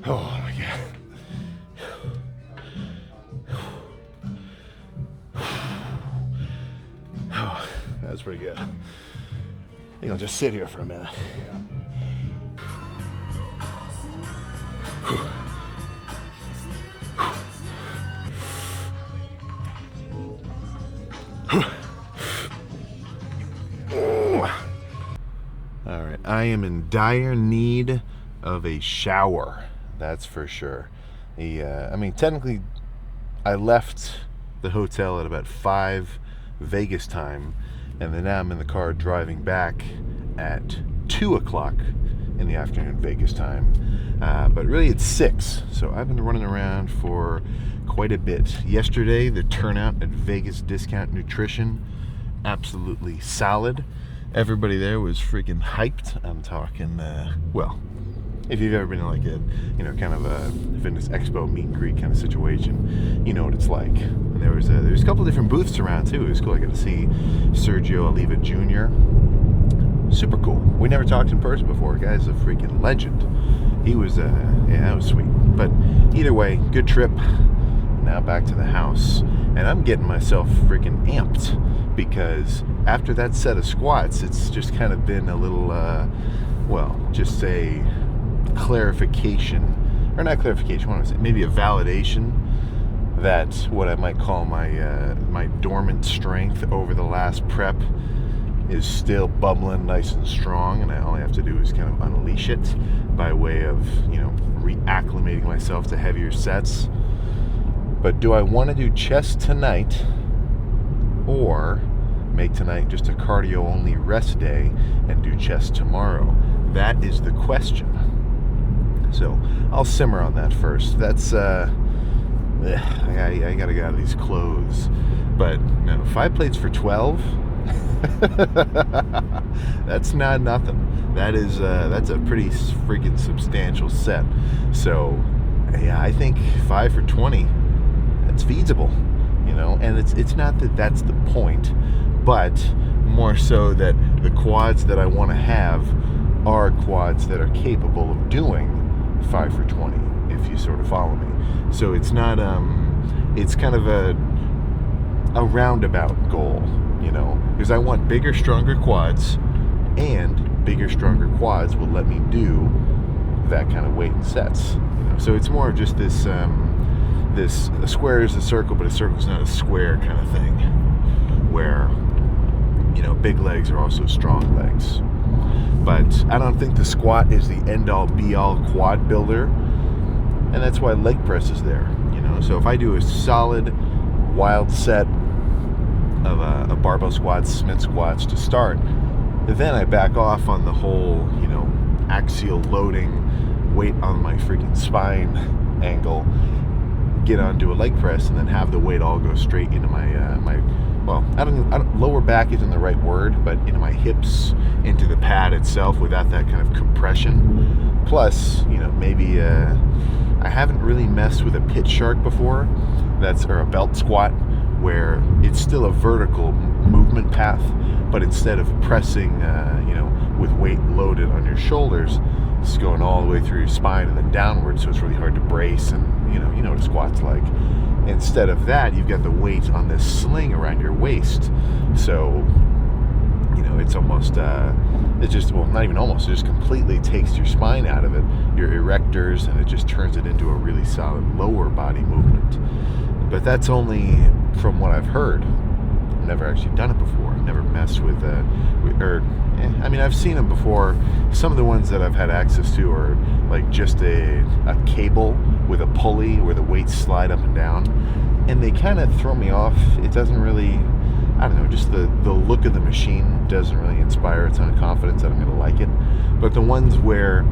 Oh my God. Oh, that's pretty good. I think I'll just sit here for a minute. All right, I am in dire need of a shower. That's for sure. I mean, technically, I left the hotel at about 5 Vegas time, and then now I'm in the car driving back at 2 o'clock in the afternoon Vegas time. But really, it's 6, so I've been running around for quite a bit. Yesterday, the turnout at Vegas Discount Nutrition, absolutely solid. Everybody there was freaking hyped. I'm talking, well, if you've ever been in like a, kind of a fitness expo meet and greet kind of situation, you know what it's like. And there's a couple of different booths around too. It was cool. I got to see Sergio Oliva Jr. Super cool. We never talked in person before. The guy's a freaking legend. He was, that was sweet. But either way, good trip. Now back to the house, and I'm getting myself freaking amped because after that set of squats, it's just kind of been a little, just a clarification, or not clarification, what do I say? Maybe a validation that what I might call my dormant strength over the last prep is still bubbling nice and strong, and all I have to do is kind of unleash it by way of, reacclimating myself to heavier sets. But do I want to do chest tonight, or make tonight just a cardio-only rest day and do chest tomorrow? That is the question. So I'll simmer on that first. That's, I gotta get out of these clothes. But no, 5 plates for 12, that's not nothing. That's a pretty freaking substantial set. So yeah, I think 5 for 20, that's feasible, and it's not that that's the point, but more so that the quads that I want to have are quads that are capable of doing 5 for 20, if you sort of follow me. So it's not, it's kind of a roundabout goal, because I want bigger, stronger quads, and bigger, stronger quads will let me do that kind of weight and sets. So it's more of just this, a square is a circle, but a circle is not a square kind of thing, where, big legs are also strong legs. But I don't think the squat is the end-all, be-all quad builder, and that's why leg press is there, So if I do a solid, wild set of a barbell squats, Smith squats to start, then I back off on the whole, axial loading, weight on my freaking spine angle, get onto a leg press, and then have the weight all go straight into my I don't lower back isn't the right word, but into my hips, into the pad itself, without that kind of compression. Plus, maybe I haven't really messed with a pit shark before, or a belt squat, where it's still a vertical movement path, but instead of pressing, with weight loaded on your shoulders, it's going all the way through your spine and then downward, so it's really hard to brace, and you know what a squat's like. Instead of that, you've got the weight on this sling around your waist, so it's almost, not even almost, it just completely takes your spine out of it, your erectors, and it just turns it into a really solid lower body movement. But that's only from what I've heard. I've never actually done it before. I've never messed with I've seen them before. Some of the ones that I've had access to are like just a cable with a pulley where the weights slide up and down, and they kind of throw me off. It doesn't really, I don't know, just the look of the machine doesn't really inspire a ton of confidence that I'm going to like it. But the ones where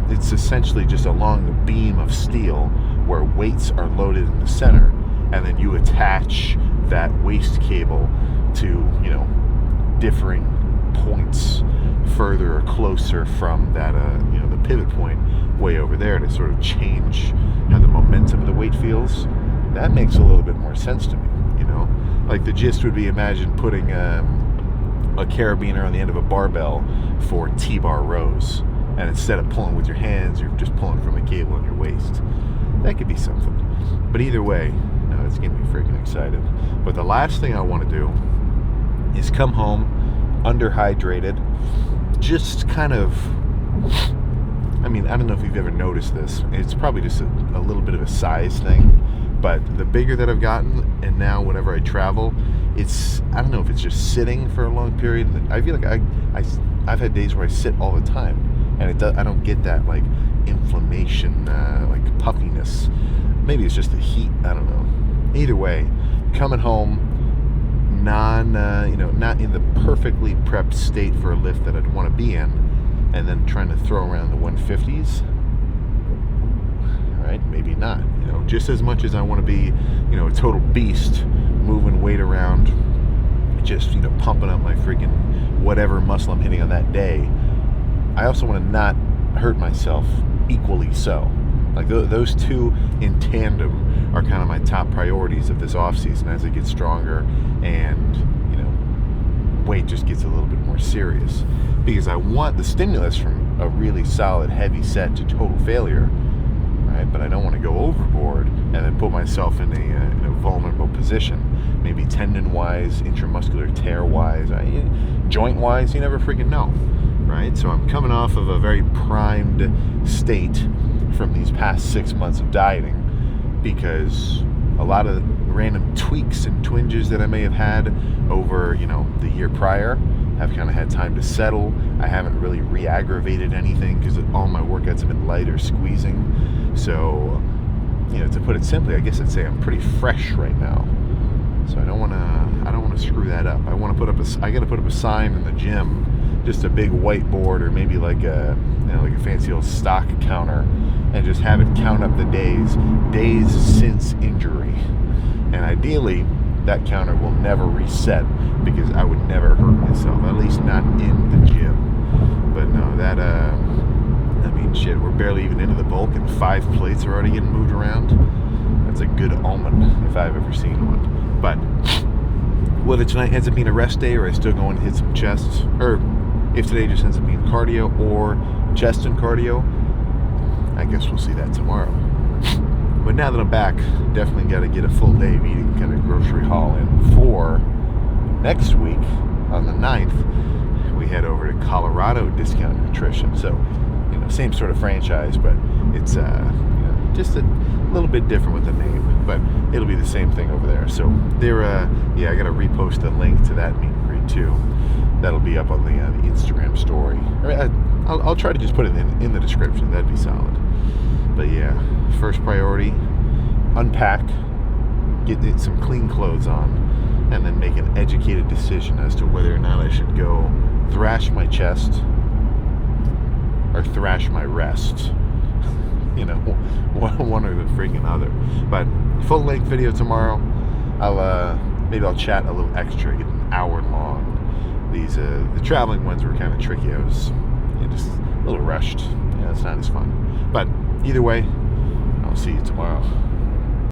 it's essentially just a long beam of steel where weights are loaded in the center, and then you attach that waist cable to, differing points further or closer from that, the pivot point way over there to sort of change how the momentum of the weight feels. That makes a little bit more sense to me, Like the gist would be, imagine putting a carabiner on the end of a barbell for T-bar rows, and instead of pulling with your hands, you're just pulling from a cable on your waist. That could be something. But either way, it's getting me freaking excited. But the last thing I want to do is come home underhydrated, just kind of, I don't know if you've ever noticed this. It's probably just a little bit of a size thing, but the bigger that I've gotten, and now whenever I travel, I don't know if it's just sitting for a long period. I feel like I've had days where I sit all the time, and I don't get that like inflammation, like puffiness. Maybe it's just the heat. I don't know. Either way, coming home, not in the perfectly prepped state for a lift that I'd want to be in, and then trying to throw around the 150s. Right? Maybe not. Just as much as I want to be, a total beast, moving weight around, just pumping up my freaking whatever muscle I'm hitting on that day, I also want to not hurt myself equally so. Like those two in tandem are kind of my top priorities of this off season as it gets stronger and weight just gets a little bit more serious, because I want the stimulus from a really solid heavy set to total failure, right? But I don't want to go overboard and then put myself in a vulnerable position, maybe tendon wise, intramuscular tear wise, joint wise. You never freaking know, right? So I'm coming off of a very primed state from these past 6 months of dieting, because a lot of random tweaks and twinges that I may have had over, the year prior have kind of had time to settle. I haven't really re-aggravated anything because all my workouts have been light or squeezing. So, to put it simply, I guess I'd say I'm pretty fresh right now. So I don't want to screw that up. I got to put up a sign in the gym, just a big whiteboard, or maybe like a fancy old stock counter, and just have it count up the days since injury. And ideally, that counter will never reset, because I would never hurt myself, at least not in the gym. But no, shit, we're barely even into the bulk, and 5 plates are already getting moved around. That's a good omen, if I've ever seen one. But whether tonight ends up being a rest day, or I still go and hit some chests, or if today just ends up being cardio or chest and cardio, I guess we'll see that tomorrow. But now that I'm back, definitely got to get a full day of eating, kind of grocery haul in for next week. On the 9th, we head over to Colorado Discount Nutrition. So, same sort of franchise, but it's just a little bit different with the name, but it'll be the same thing over there. So they're I got to repost the link to that meet and greet too. That'll be up on the Instagram story. I'll try to just put it in the description. That'd be solid. But yeah, first priority, unpack, get some clean clothes on, and then make an educated decision as to whether or not I should go thrash my chest or thrash my rest. One or the freaking other. But full length video tomorrow. I'll chat a little extra, get an hour long. These the traveling ones were kind of tricky. I was just a little rushed. It's not as fun. But either way, I'll see you tomorrow.